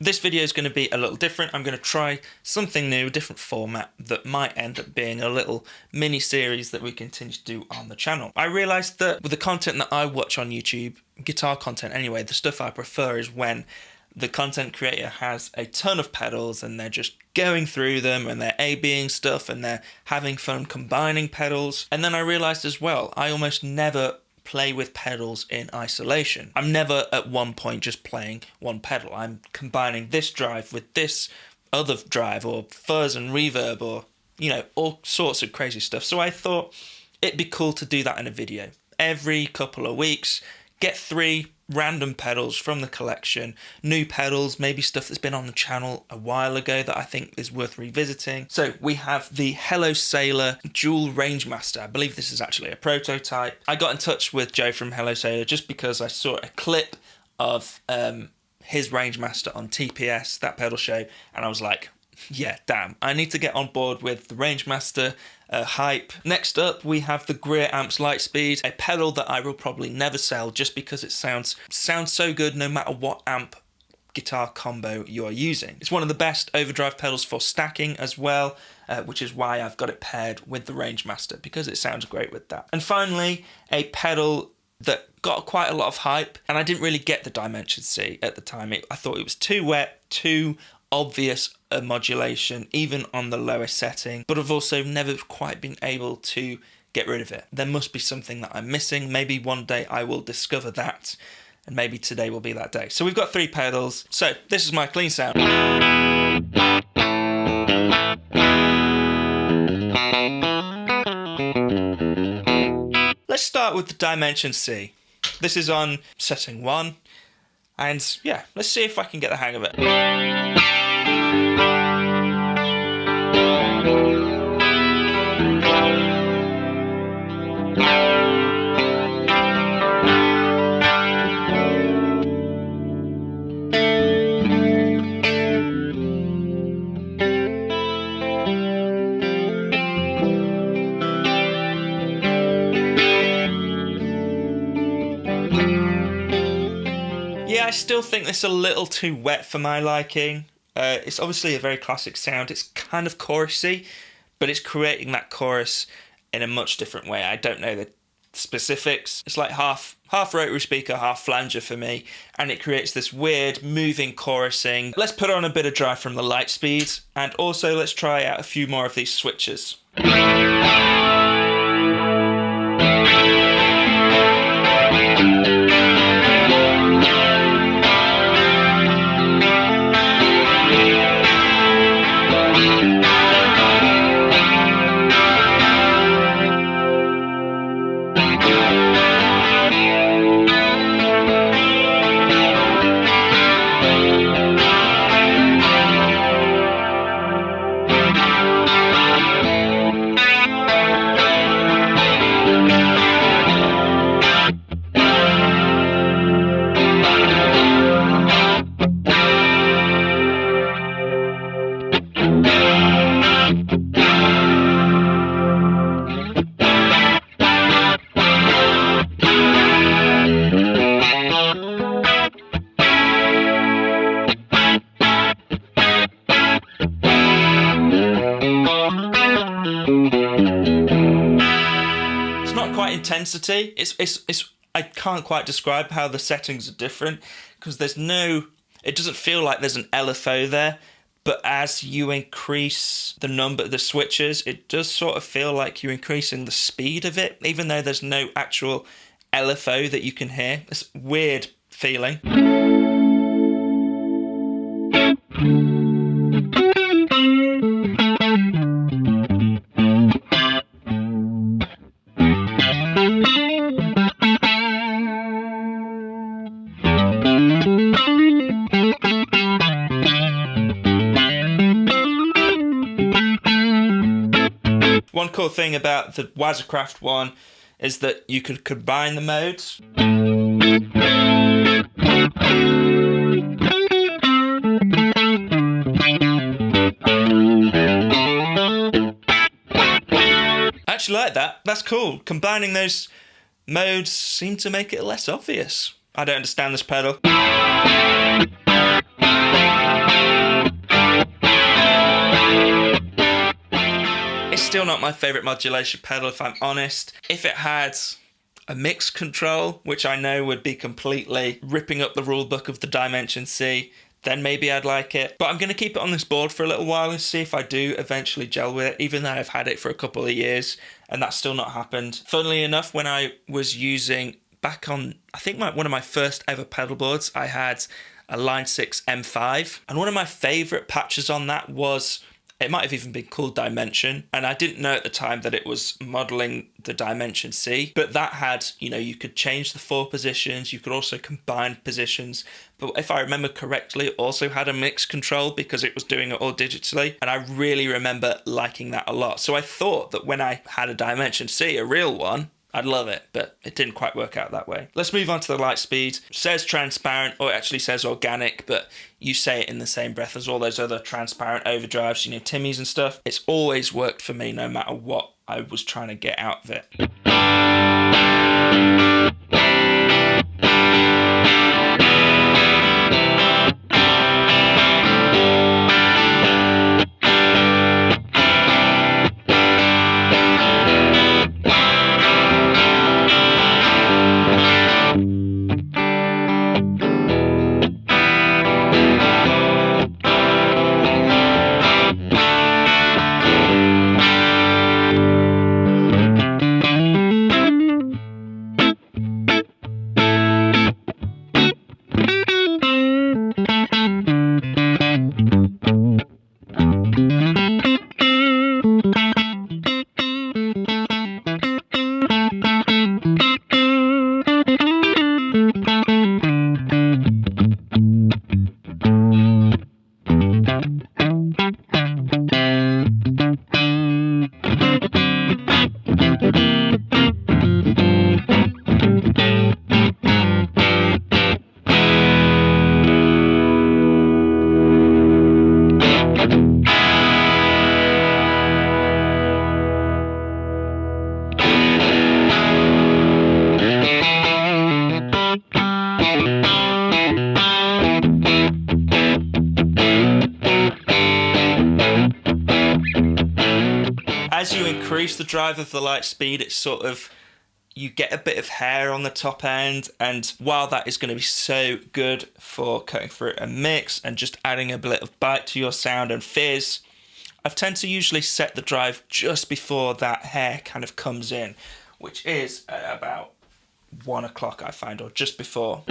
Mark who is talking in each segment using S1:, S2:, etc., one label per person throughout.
S1: This video is going to be a little different. I'm going to try something new, a different format that might end up being a little mini series that we continue to do on the channel. I realised that with the content that I watch on YouTube, guitar content anyway, the stuff I prefer is when the content creator has a ton of pedals and they're just going through them and they're A-Bing stuff and they're having fun combining pedals. And then I realised as well, I almost never play with pedals in isolation. I'm never at one point just playing one pedal. I'm combining this drive with this other drive, or fuzz and reverb, or, you know, all sorts of crazy stuff. So I thought it'd be cool to do that in a video. Every couple of weeks, get 3 random pedals from the collection, new pedals, maybe stuff that's been on the channel a while ago that I think is worth revisiting. So we have the Hello Sailor Dual Rangemaster. I believe this is actually a prototype. I got in touch with Joe from Hello Sailor just because I saw a clip of his Rangemaster on TPS, that pedal show, and I was like, yeah, damn, I need to get on board with the Rangemaster hype. Next up, we have the Greer Amps Lightspeed, a pedal that I will probably never sell just because it sounds so good no matter what amp guitar combo you're using. It's one of the best overdrive pedals for stacking as well, which is why I've got it paired with the Rangemaster, because it sounds great with that. And finally, a pedal that got quite a lot of hype, and I didn't really get the Dimension C at the time. I thought it was too wet, too obvious a modulation, even on the lowest setting, but I've also never quite been able to get rid of it. There must be something that I'm missing. Maybe one day I will discover that, and maybe today will be that day. So we've got 3 pedals. So this is my clean sound. Let's start with the Dimension C. This is on setting 1, and yeah, let's see if I can get the hang of it. Yeah, I still think this is a little too wet for my liking. It's obviously a very classic sound. It's kind of chorusy, but it's creating that chorus in a much different way. I don't know the specifics. It's like half rotary speaker, half flanger for me, and it creates this weird moving chorusing. Let's put on a bit of drive from the Lightspeed, and also let's try out a few more of these switches. Intensity. It's I can't quite describe how the settings are different, because it doesn't feel like there's an LFO there, but as you increase the number of the switches, it does sort of feel like you're increasing the speed of it, even though there's no actual LFO that you can hear. It's a weird feeling. One cool thing about the Wazacraft one is that you could combine the modes. I actually like that. That's cool. Combining those modes seem to make it less obvious. I don't understand this pedal. still not my favourite modulation pedal, if I'm honest. If it had a mix control, which I know would be completely ripping up the rulebook of the Dimension C, then maybe I'd like it. But I'm going to keep it on this board for a little while and see if I do eventually gel with it, even though I've had it for a couple of years and that's still not happened. Funnily enough, when I was using back on, I think one of my first ever pedal boards, I had a Line 6 M5, and one of my favourite patches on that was, it might have even been called Dimension, and I didn't know at the time that it was modelling the Dimension C, but that had, you know, you could change the 4 positions, you could also combine positions, but if I remember correctly, it also had a mix control because it was doing it all digitally, and I really remember liking that a lot. So I thought that when I had a Dimension C, a real one, I'd love it, but it didn't quite work out that way. Let's move on to the Lightspeed. It says transparent, or it actually says organic, but you say it in the same breath as all those other transparent overdrives, you know, Timmy's and stuff. It's always worked for me no matter what I was trying to get out of it. As you increase the drive of the Lightspeed, it's sort of, you get a bit of hair on the top end, and while that is going to be so good for cutting through a mix and just adding a bit of bite to your sound and fizz, I tend to usually set the drive just before that hair kind of comes in, which is at about 1 o'clock I find, or just before.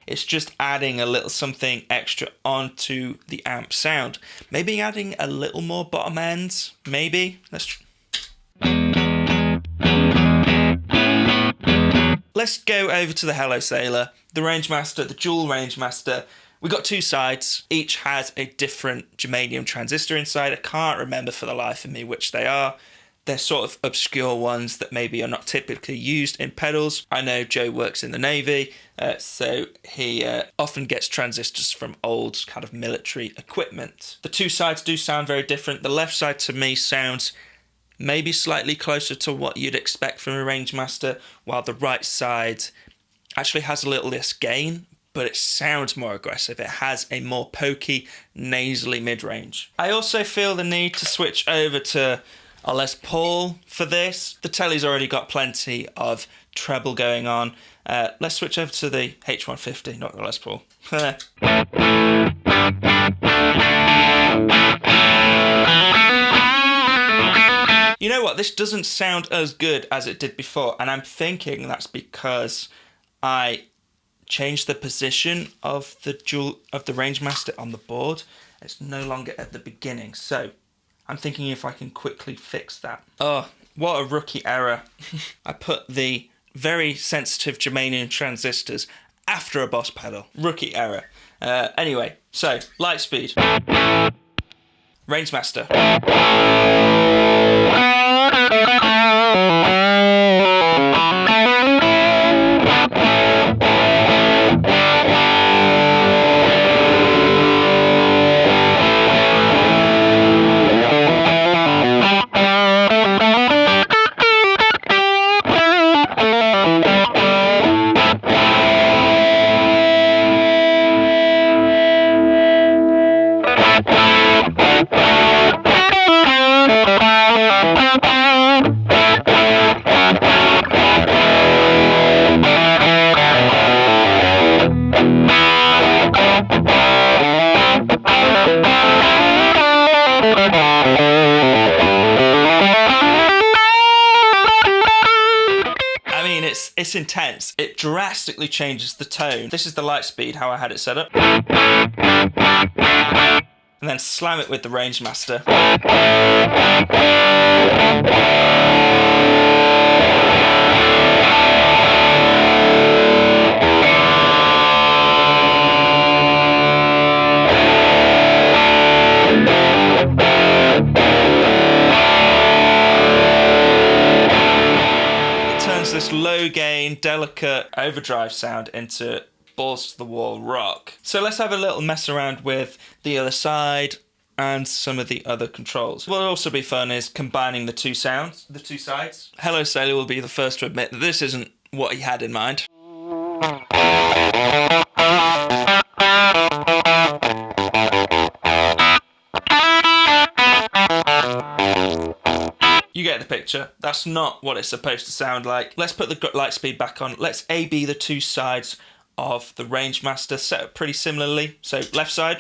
S1: It's just adding a little something extra onto the amp sound. Maybe adding a little more bottom ends, maybe. Let's go over to the Hello Sailor, the Rangemaster, the Dual Rangemaster. We've got 2 sides. Each has a different germanium transistor inside. I can't remember for the life of me which they are. They're sort of obscure ones that maybe are not typically used in pedals. I know Joe works in the Navy, so he often gets transistors from old kind of military equipment. The 2 sides do sound very different. The left side to me sounds maybe slightly closer to what you'd expect from a Rangemaster, while the right side actually has a little less gain, but it sounds more aggressive. It has a more pokey, nasally mid-range. I also feel the need to switch over to a Les Paul for this. The Telly's already got plenty of treble going on. Let's switch over to the H150, not the Les Paul. You know what? This doesn't sound as good as it did before, and I'm thinking that's because I changed the position of the Rangemaster on the board. It's no longer at the beginning, so I'm thinking if I can quickly fix that. Oh, what a rookie error. I put the very sensitive germanium transistors after a boss pedal. Rookie error. Anyway, so, Lightspeed. Rangemaster. mean, it's intense. It drastically changes the tone. This is the Lightspeed, how I had it set up. And then slam it with the Rangemaster. This low gain, delicate overdrive sound into balls to the wall rock. So let's have a little mess around with the other side and some of the other controls. What will also be fun is combining the two sounds, the two sides. Hello Sailor will be the first to admit that this isn't what he had in mind. You get the picture. That's not what it's supposed to sound like. Let's put the Lightspeed back on. Let's A-B the two sides of the Rangemaster, set up pretty similarly. So left side.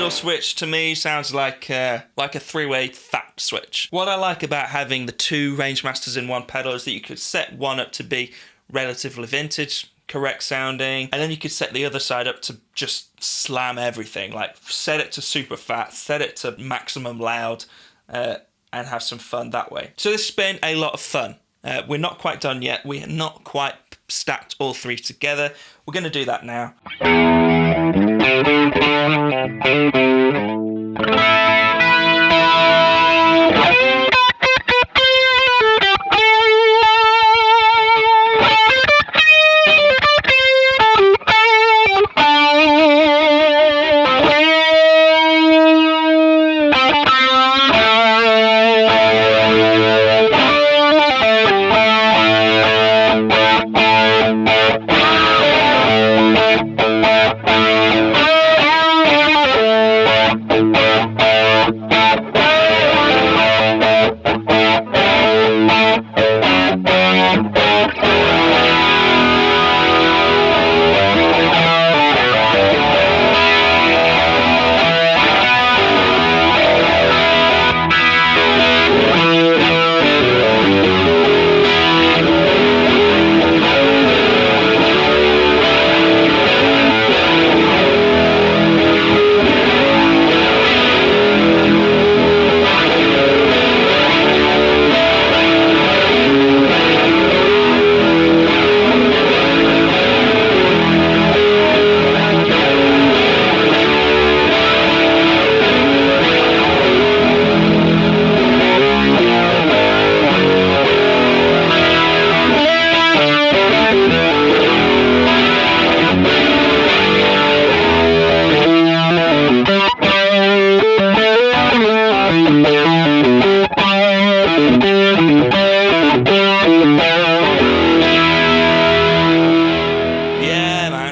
S1: Switch to me sounds like a three-way fat switch. What I like about having the two Rangemasters in one pedal is that you could set one up to be relatively vintage, correct sounding, and then you could set the other side up to just slam everything, like set it to super fat, set it to maximum loud, and have some fun that way. So this has been a lot of fun. We're not quite done yet. We are not quite stacked all three together. We're going to do that now.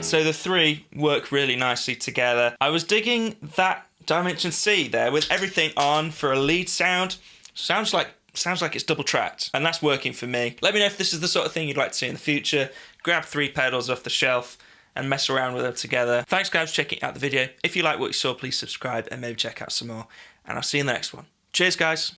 S1: So the three work really nicely together. I was digging that Dimension C there with everything on for a lead sound. Sounds like it's double tracked, and that's working for me. Let me know if this is the sort of thing you'd like to see in the future. Grab three pedals off the shelf and mess around with them together. Thanks guys for checking out the video. If you like what you saw, please subscribe and maybe check out some more. And I'll see you in the next one. Cheers guys.